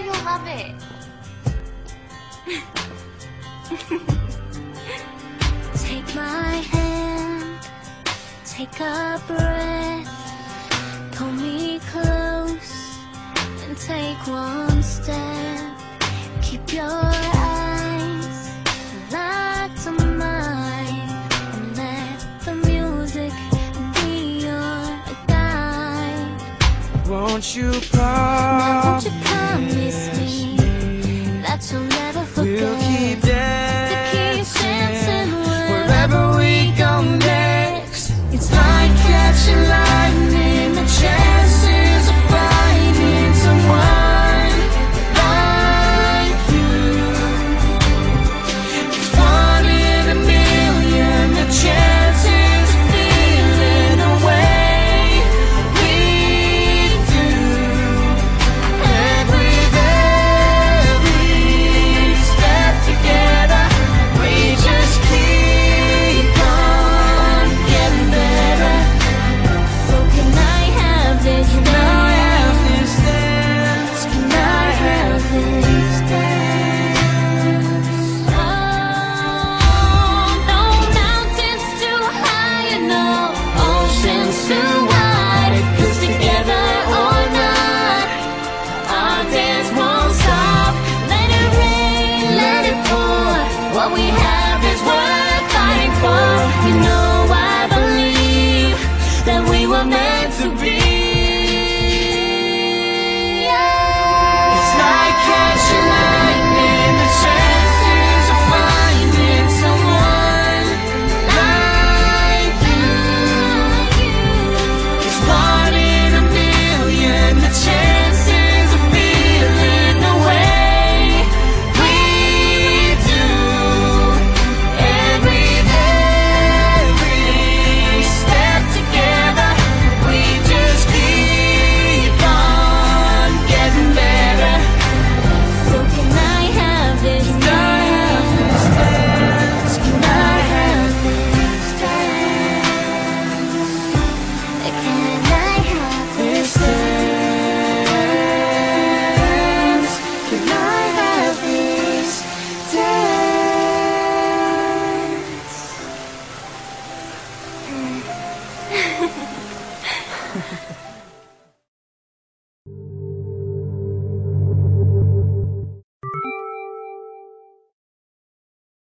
you'll love it. Take my hand, take a breath, pull me close and take one step. Keep your eyes locked on mine and let the music be your guide. Won't you promise